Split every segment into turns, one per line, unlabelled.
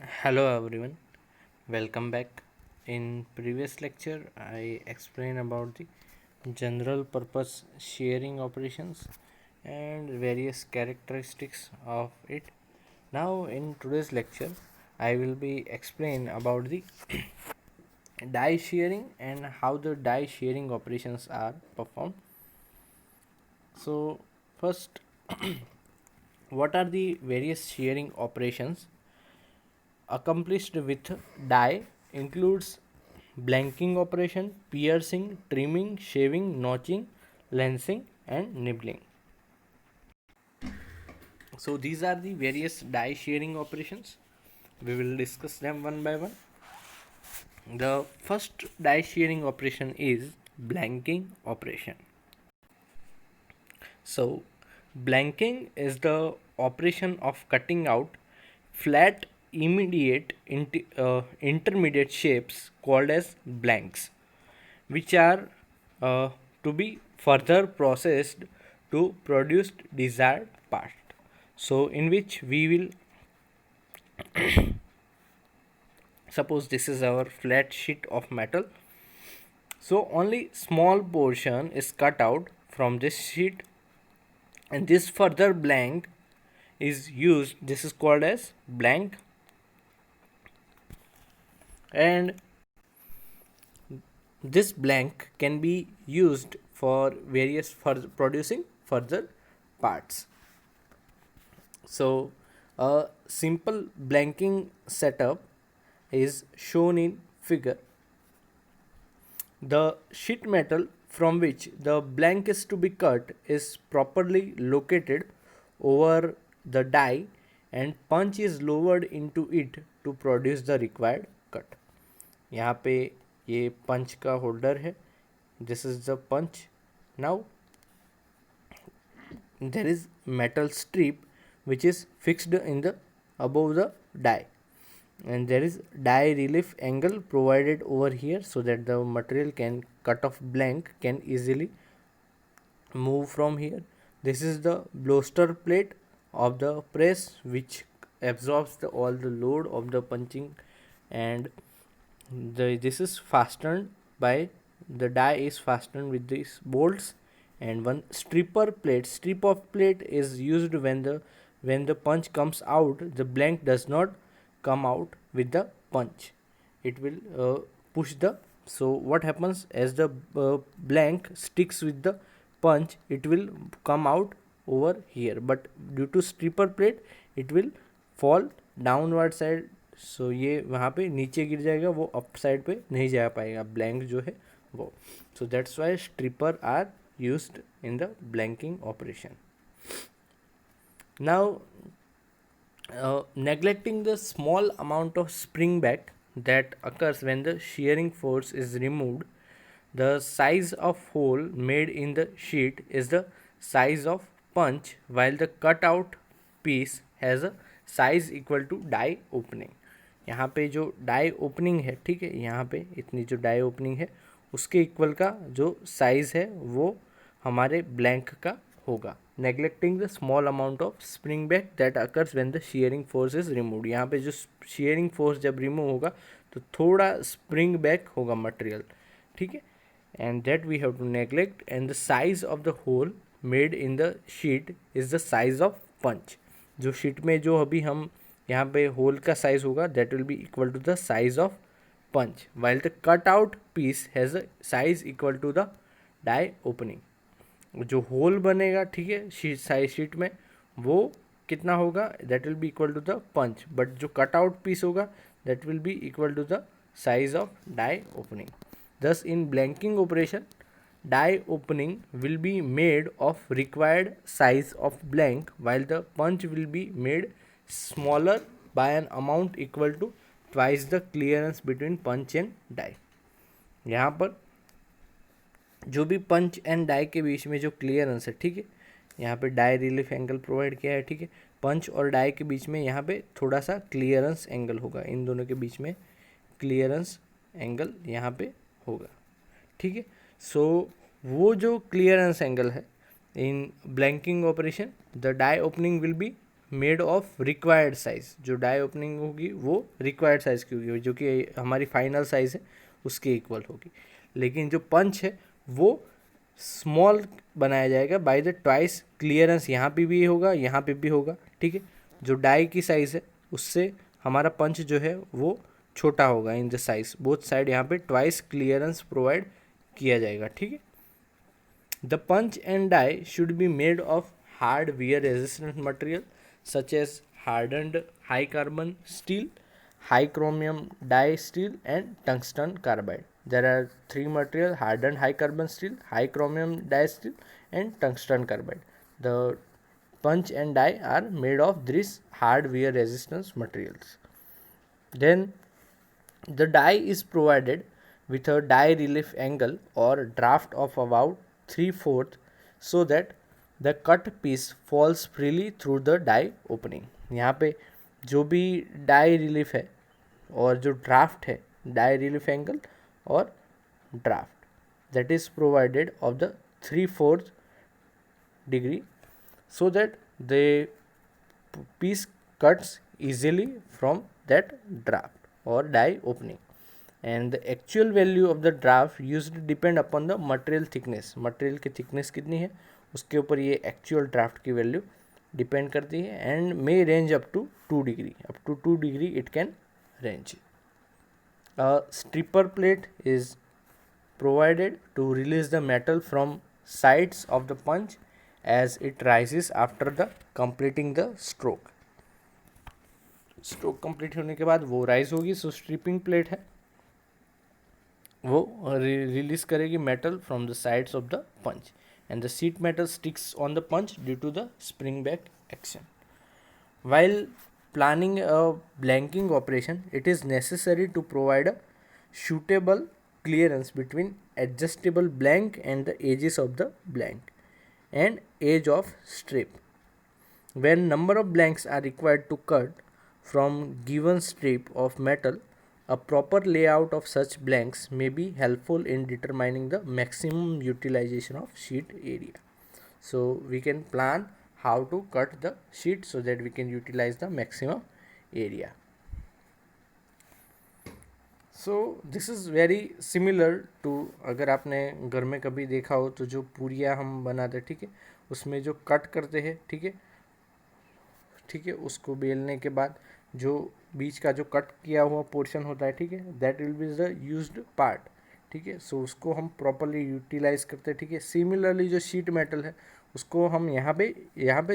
Hello everyone, welcome back. In previous lecture, I explained about the general purpose sharing operations and various characteristics of it. Now, in today's lecture, I will be explain about the die sharing and how the die sharing operations are performed. So, first, what are the various sharing operations? Accomplished with die includes blanking operation, piercing, trimming, shaving, notching, lensing, and nibbling. So these are the various die shearing operations. We will discuss them one by one. The first die shearing operation is blanking operation. So blanking is the operation of cutting out flat intermediate shapes called as blanks, which are uh, to be further processed to produce desired part. So in which we will suppose this is our flat sheet of metal, so only small portion is cut out from this sheet, and this further blank is used. This is called as blank, and this blank can be used for various further producing further parts. So a simple blanking setup is shown in figure. The sheet metal from which the blank is to be cut is properly located over the die, and punch is lowered into it to produce the required cut. यहाँ पे ये पंच का holder है. This is the punch. Now there is metal strip which is fixed in the above the die, and there is die relief angle provided over here so that the material can cut off blank can easily move from here. This is the bloster plate of the press which absorbs all the load of the punching, and this is fastened by the die is fastened with these bolts. And one strip of plate is used when the punch comes out, the blank does not come out with the punch, it will push the. So what happens, as the blank sticks with the punch, it will come out over here, but due to stripper plate it will fall downward side. So ये वहाँ पे नीचे गिर जाएगा, वो up side पे नहीं जा पाएगा ब्लैंक जो है वो. So that's why stripper are used in the blanking operation. Now, neglecting the small amount of spring back that occurs when the shearing force is removed, the size of hole made in the sheet is the size of punch, while the cut out piece has a size equal to die opening. यहाँ पे जो die opening है, ठीक है, यहाँ पे इतनी जो डाई ओपनिंग है उसके इक्वल का जो साइज़ है वो हमारे ब्लैंक का होगा. Neglecting the small amount of spring back that occurs when the sharing force is removed. यहाँ पे जो शेयरिंग फोर्स जब रिमूव होगा तो थोड़ा स्प्रिंग बैक होगा मटेरियल, ठीक है, and that we have to neglect. And the size of the hole made in the sheet is the size of punch. जो शीट में जो अभी हम यहाँ पे होल का साइज होगा that will be equal to the size of punch, while the cut out piece has a size equal to the die opening. जो होल बनेगा, ठीक है, शीट साइज शीट में, वो कितना होगा, that will be equal to the punch, but जो cut out piece होगा that will be equal to the size of die opening. thus in blanking operation, die opening will be made of required size of blank, while the punch will be made smaller by an amount equal to twice the clearance between punch and die. यहाँ पर जो भी पंच and die के बीच में जो clearance है, ठीक है, यहाँ पे डाई रिलीफ एंगल प्रोवाइड किया है, ठीक है, पंच और डाई के बीच में यहाँ पे थोड़ा सा क्लियरेंस एंगल होगा, इन दोनों के बीच में क्लियरेंस एंगल यहाँ पे होगा, ठीक है. सो वो जो क्लियरेंस एंगल है in blanking operation, the die opening will be made of required size, जो डाई ओपनिंग होगी वो रिक्वायर्ड साइज की होगी, जो कि हमारी फाइनल साइज है उसके इक्वल होगी। लेकिन जो पंच है वो स्मॉल बनाया जाएगा बाय द ट्वाइस क्लियरेंस, यहाँ पे भी होगा, यहाँ पे भी होगा, ठीक है। जो डाई की साइज़ है उससे हमारा पंच जो है वो छोटा होगा in the size, both side यहाँ पे ट्वाइस क्लियरेंस प्रोवाइड किया जाएगा, ठीक है। The punch and die should be made of hard wear resistant material such as hardened high carbon steel, high chromium die steel and tungsten carbide. There are three material: hardened high carbon steel, high chromium die steel and tungsten carbide. The punch and die are made of these hard wear resistance materials. Then the die is provided with a die relief angle or draft of about 3/4 so that the cut piece falls freely through the die opening. यहाँ पे जो भी die relief है और जो draft है, die relief angle और draft, that is provided of the 3/4 degree so that the piece cuts easily from that draft or die opening. And the actual value of the draft used depend upon the material thickness. material की thickness कितनी है उसके ऊपर ये actual draft की value depend करती है, and may range up to 2 degree, up to 2 degree it can range. Stripper plate is provided to release the metal from sides of the punch as it rises after the completing the stroke. Stroke complete होने के बाद वो rise होगी, सो striping plate है वो release करेगी metal from the sides of the punch, and the sheet metal sticks on the punch due to the spring back action. While planning a blanking operation, it is necessary to provide a suitable clearance between adjustable blank and the edges of the blank and edge of strip. When number of blanks are required to cut from given strip of metal, a proper layout of such blanks may be helpful in determining the maximum utilization of sheet area. So we can plan how to cut the sheet so that we can utilize the maximum area. So this is very similar to, अगर आपने घर में कभी देखा हो तो जो पूरियाँ हम बनाते, ठीक है, उसमें जो कट करते हैं, ठीक है, ठीक है, उसको बेलने के बाद जो बीच का जो कट किया हुआ पोर्शन होता है, ठीक है, that will be the used part, ठीक है. सो उसको हम प्रॉपरली यूटिलाइज करते हैं, ठीक है. सिमिलरली जो शीट मेटल है उसको हम यहाँ पे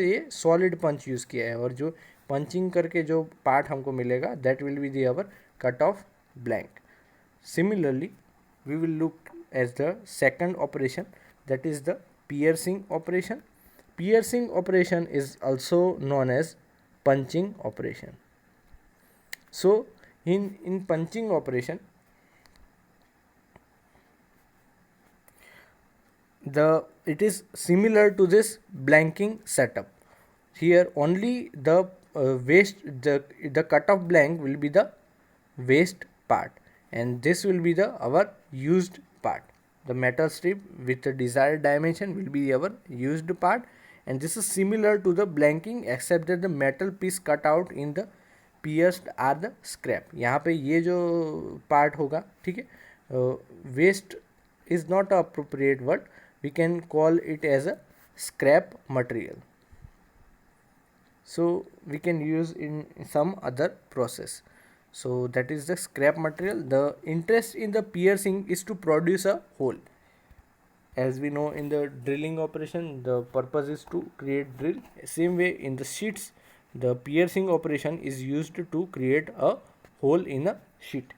ये सॉलिड पंच यूज़ किया है, और जो पंचिंग करके जो पार्ट हमको मिलेगा that will be the our cut off blank. Similarly we will look as the second operation, that is the piercing operation. Piercing operation is also known as punching operation. So in punching operation, it is similar to this blanking setup. Here only the waste, the cut of blank will be the waste part, and this will be the our used part. The metal strip with the desired dimension will be our used part, and this is similar to the blanking except that the metal piece cut out in the pierced are the scrap. यहाँ पे ये जो part होगा, ठीक है, waste is not a appropriate word, we can call it as a scrap material. So we can use in some other process. So that is the scrap material. The interest in the piercing is to produce a hole. As we know, in the drilling operation the purpose is to create drill. Same way in the sheets the piercing operation is used to create a hole in a sheet,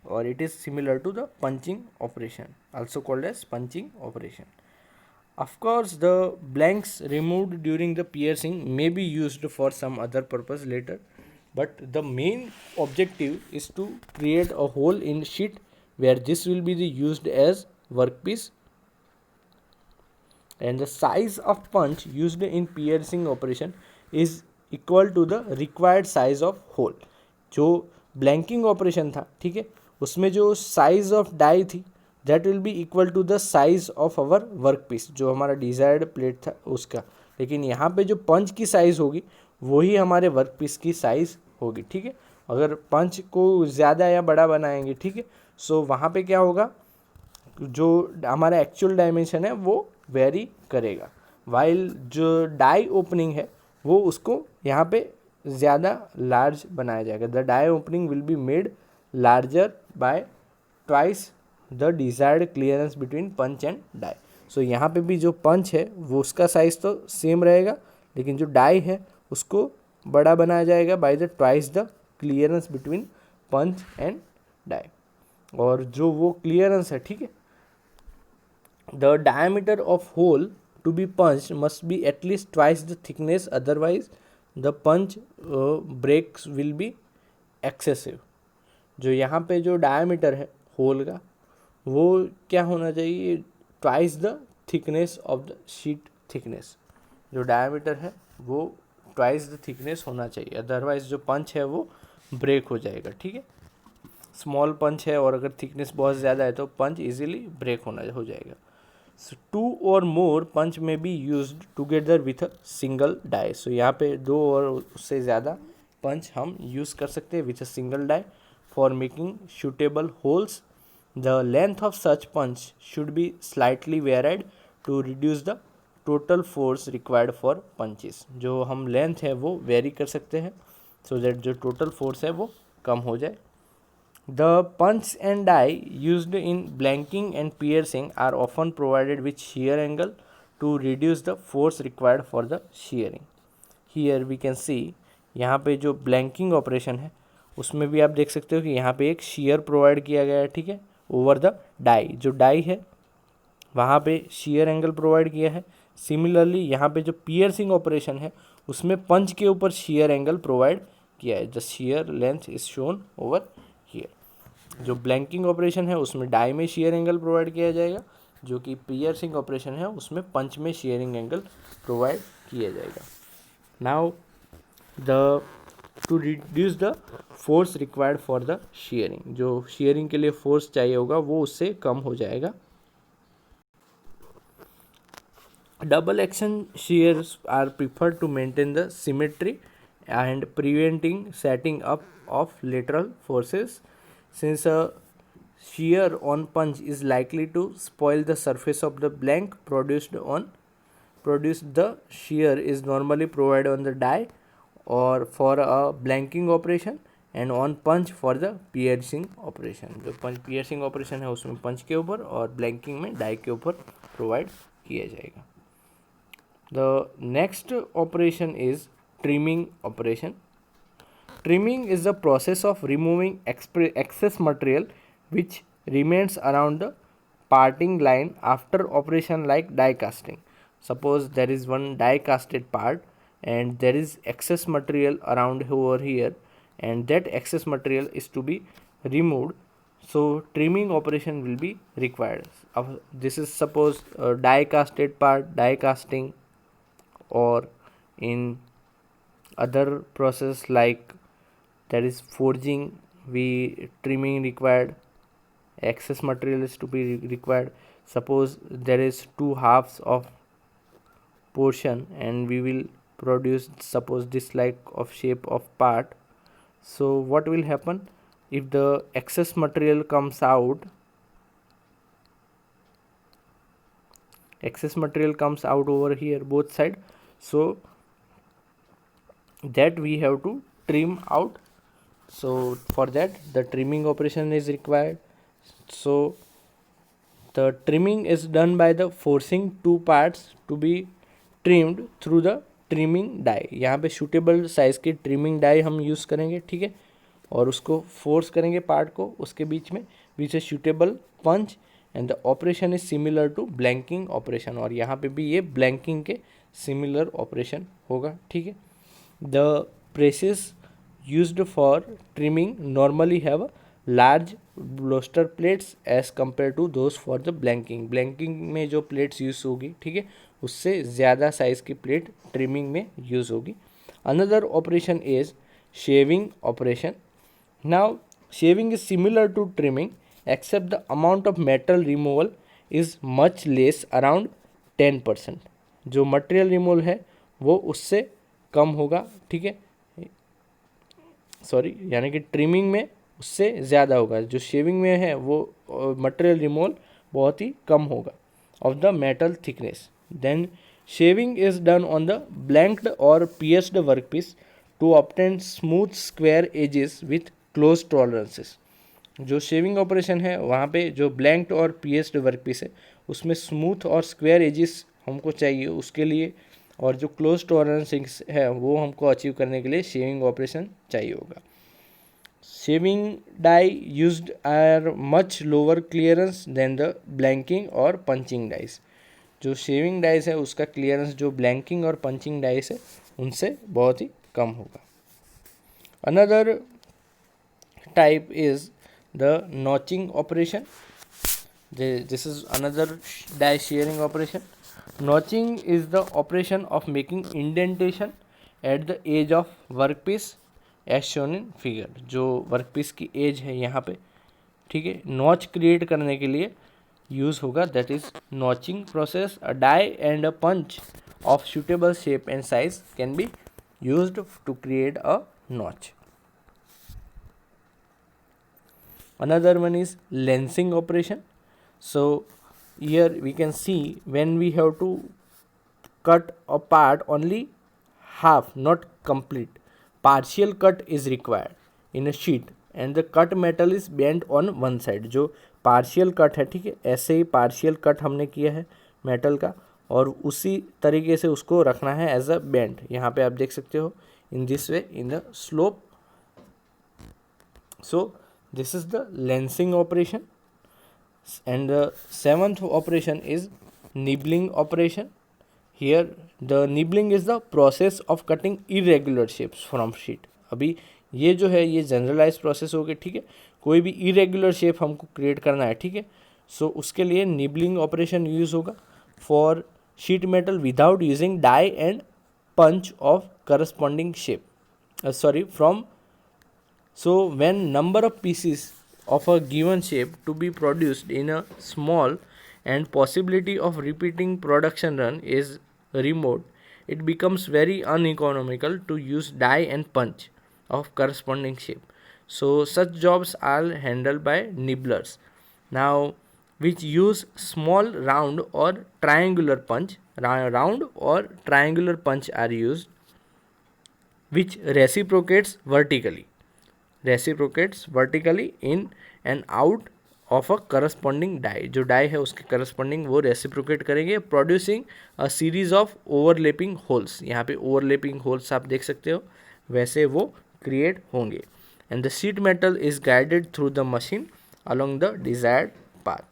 or it is similar to the punching operation, also called as punching operation. Of course the blanks removed during the piercing may be used for some other purpose later, but the main objective is to create a hole in sheet where this will be the used as workpiece. And the size of punch used in piercing operation is equal to the required size of hole. जो blanking operation था, ठीक है, उसमें जो size of die थी that will be equal to the size of our work piece, जो हमारा desired plate था उसका. लेकिन यहाँ पे जो punch की size होगी वही हमारे वर्क पीस की साइज़ होगी, ठीक है। अगर पंच को ज़्यादा या बड़ा बनाएंगे, ठीक है, सो वहाँ पे क्या होगा, जो हमारा एक्चुअल डायमेंशन है वो वेरी करेगा, वाइल जो डाई ओपनिंग है वो उसको यहाँ पे ज़्यादा लार्ज बनाया जाएगा। The die opening will be made larger by twice the desired clearance between punch and die. So यहाँ पे भी जो पंच है वो उसका साइज़ तो सेम रहेगा, लेकिन जो डाई है उसको बड़ा बनाया जाएगा by the twice the clearance between punch and die. और जो वो क्लियरेंस है, ठीक है, the diameter of hole to be punched must be at least twice the thickness, otherwise the punch breaks will be excessive। जो यहाँ पे जो डायमीटर है होल का वो क्या होना चाहिए, twice the thickness of the sheet thickness. जो डायमीटर है वो ट्वाइस द थिकनेस होना चाहिए, अदरवाइज जो पंच है वो ब्रेक हो जाएगा, ठीक है। स्मॉल पंच है और अगर थिकनेस बहुत ज़्यादा है तो पंच इजीली ब्रेक हो जाएगा। So, two or more punch may be used together with a single die। So यहाँ पे दो और उससे ज़्यादा पंच हम यूज़ कर सकते हैं with a single die for making suitable holes। The length of such punch should be slightly varied to reduce the total force required for punches। जो हम लेंथ है वो वेरी कर सकते हैं so that जो टोटल फोर्स है वो कम हो जाए। The punch and die used in blanking and piercing are often provided with shear angle to reduce the force required for the shearing। Here we can see, यहाँ पे जो blanking operation है उसमें भी आप देख सकते हो कि यहाँ पे एक shear प्रोवाइड किया गया है, ठीक है, ओवर द डाई। जो डाई है वहाँ पे shear एंगल प्रोवाइड किया है। सिमिलरली यहाँ पे जो पियर्सिंग ऑपरेशन है उसमें पंच के ऊपर shear एंगल प्रोवाइड किया है। The shear length is shown over here. जो ब्लैंकिंग ऑपरेशन है उसमें डाई में शेयर एंगल प्रोवाइड किया जाएगा, जो कि पियर्सिंग ऑपरेशन है उसमें पंच में शेयरिंग एंगल प्रोवाइड किया जाएगा। Now the two reduce the force required for the sharing, जो शेयरिंग के लिए फोर्स चाहिए होगा वो उससे कम हो जाएगा। Double action shears are preferred to maintain the symmetry and preventing setting up of lateral forces, since a shear on punch is likely to spoil the surface of the blank produced. The shear is normally provided on the die or for a blanking operation and on punch for the piercing operation। जो पंच piercing operation है उसमें पंच के ऊपर और blanking में die के ऊपर provide किया जाएगा। The next operation is trimming operation। Trimming is the process of removing excess material which remains around the parting line after operation like die casting। Suppose there is one die casted part and there is excess material around over here and that excess material is to be removed, so trimming operation will be required। This is suppose die casted part, die casting, or in other process like that is forging, we trimming required, excess material is to be required। Suppose there is two halves of portion and we will produce suppose this like of shape of part, so what will happen if the excess material comes out, over here both side, so that we have to trim out। So for that the trimming operation is required। So the trimming is done by the forcing two parts to be trimmed through the trimming die। यहाँ पे suitable size की trimming die हम use करेंगे, ठीक है, और उसको force करेंगे पार्ट को उसके बीच में with a suitable punch and the operation is similar to blanking operation। और यहाँ पे भी ये blanking के similar operation होगा, ठीक है। The presses used for trimming normally have large bloster plates as compared to those for the blanking। blanking में जो plates यूज़ होगी, ठीक है, उससे ज़्यादा साइज़ की प्लेट ट्रिमिंग में यूज़ होगी। Another operation is shaving operation. Now shaving is similar to trimming except the amount of metal removal is much less, around 10%। जो मटेरियल रिमूवल है वो उससे कम होगा, ठीक है, सॉरी, यानी कि ट्रिमिंग में उससे ज़्यादा होगा। जो शेविंग में है वो मटेरियल रिमूवल बहुत ही कम होगा of the metal thickness. Then shaving is done on the blanked और pierced workpiece to obtain smooth square edges with close tolerances. जो शेविंग ऑपरेशन है वहाँ पे जो ब्लैंक्ड और पियर्स्ड वर्कपीस है उसमें स्मूथ और स्क्वायर एजेस हमको चाहिए उसके लिए, और जो क्लोज टॉलरेंस है वो हमको अचीव करने के लिए शेविंग ऑपरेशन चाहिए होगा। Shaving die used are much lower clearance than the blanking और पंचिंग डाइस। जो शेविंग डाइस है उसका क्लियरेंस जो ब्लैंकिंग और पंचिंग डाइस है उनसे बहुत ही कम होगा। Another type is the notching operation. This is another die shearing operation. Notching is the operation of making indentation at the edge of workpiece as shown in figure. जो workpiece की as है यहाँ पे, ठीक है, नॉच क्रिएट करने के लिए यूज़ होगा, that is notching process. A die and a punch of suitable shape and size can be used to create a notch. Another one is lensing operation. So here we can see when we have to cut a part only half, not complete, partial cut is required in a sheet and the cut metal is bent on one side. जो partial cut है, ठीक है, ऐसे ही partial cut हमने किया है metal का और उसी तरीके से उसको रखना है एज अ बेंड. यहाँ पे आप देख सकते हो in this way in the slope. So this is the lensing operation. And the seventh operation is nibbling operation. Here the nibbling is the process of cutting irregular shapes from sheet. अभी ये जो है ये generalise process हो गई, ठीक है, कोई भी इरेगुलर शेप हमको क्रिएट करना है, ठीक है, सो उसके लिए निबलिंग ऑपरेशन यूज होगा for sheet metal without using die and punch of corresponding shape, sorry from. So when number of pieces of a given shape to be produced in a small and possibility of repeating production run is remote, it becomes very uneconomical to use die and punch of corresponding shape. So such jobs are handled by nibblers now, which use small round or triangular punch. Round or triangular punch are used which reciprocates vertically in and out of a corresponding die. जो die है उसके corresponding वो reciprocate करेंगे, producing a series of overlapping holes. यहाँ पे overlapping holes आप देख सकते हो वैसे वो create होंगे. And the sheet metal is guided through the machine along the desired path.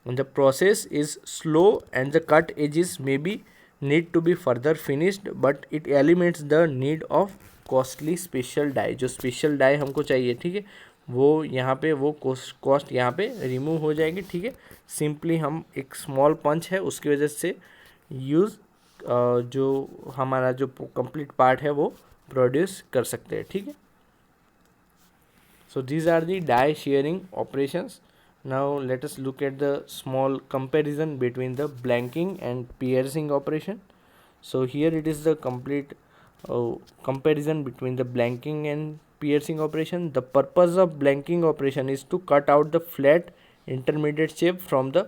And the process is slow and the cut edges may be need to be further finished, but it eliminates the need of costly special die. जो special die हमको चाहिए, ठीक है, वो यहाँ पे वो cost यहाँ पे रिमूव हो जाएगी, ठीक है. सिंपली हम एक स्मॉल पंच है उसकी वजह से यूज़ जो हमारा जो कंप्लीट पार्ट है वो प्रोड्यूस कर सकते हैं, ठीक है. So these are the die shearing operations. Now let us look at the small comparison between the blanking and piercing operation. So here it is the complete comparison between the blanking and piercing operation. The purpose of blanking operation is to cut out the flat intermediate shape from the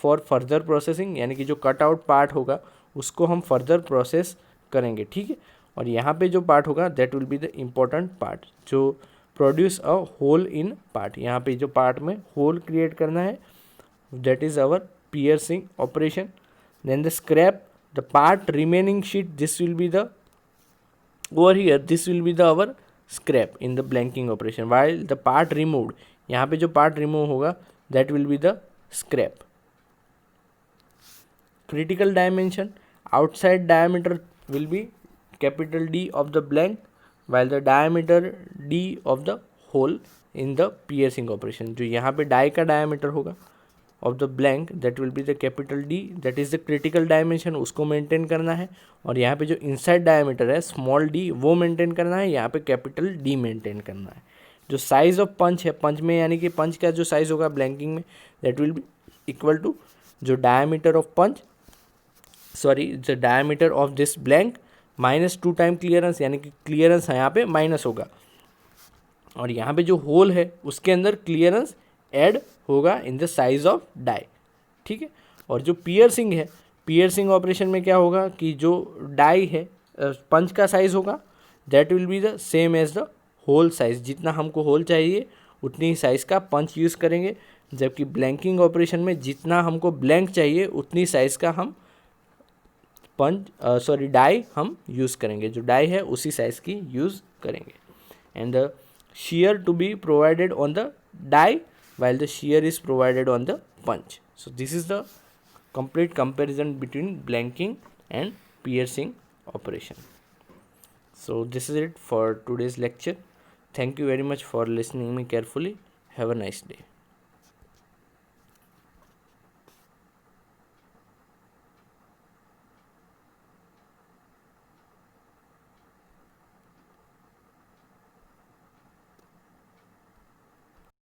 for further processing. यानी कि जो cut out part होगा उसको हम further process करेंगे, ठीक है. और यहाँ पे जो पार्ट होगा that will be the important part जो produce a hole in part. यहाँ पे जो पार्ट में होल क्रिएट करना है that is our piercing operation. Then the scrap the part remaining sheet, this will be the over here this will be the our scrap in the blanking operation, while the part removed, यहाँ पे जो part remove होगा that will be the scrap. Critical dimension, outside diameter will be capital D of the blank while the diameter D of the hole in the piercing operation. जो यहाँ पे die का diameter होगा of the blank that will be the capital D, that is the critical dimension, उसको maintain करना है. और यहाँ पे जो inside diameter है small d वो मेंटेन करना है, यहाँ पे capital D मेंटेन करना है. जो साइज ऑफ पंच है, पंच में यानी कि पंच का जो साइज होगा ब्लैंकिंग में that will be equal to जो diameter of punch, sorry the diameter of this blank -2 time clearance, यानी कि क्लियरेंस यहाँ पे माइनस होगा, और यहाँ पे जो होल है उसके अंदर क्लियरेंस ऐड होगा in the size of die, ठीक है। और जो पियर्सिंग है, पियर्सिंग ऑपरेशन में क्या होगा कि जो डाई है पंच का साइज होगा that will be the same as the hole size, जितना हमको होल चाहिए उतनी ही साइज़ का पंच यूज़ करेंगे, जबकि ब्लैंकिंग ऑपरेशन में जितना हमको ब्लैंक चाहिए उतनी साइज़ का हम डाई हम यूज़ करेंगे, जो डाई है उसी साइज़ की यूज़ करेंगे। And the shear to be provided on the die while the shear is provided on the punch. So this is the complete comparison between blanking and piercing operation. So this is it for today's lecture. Thank you very much for listening me carefully. Have a nice day.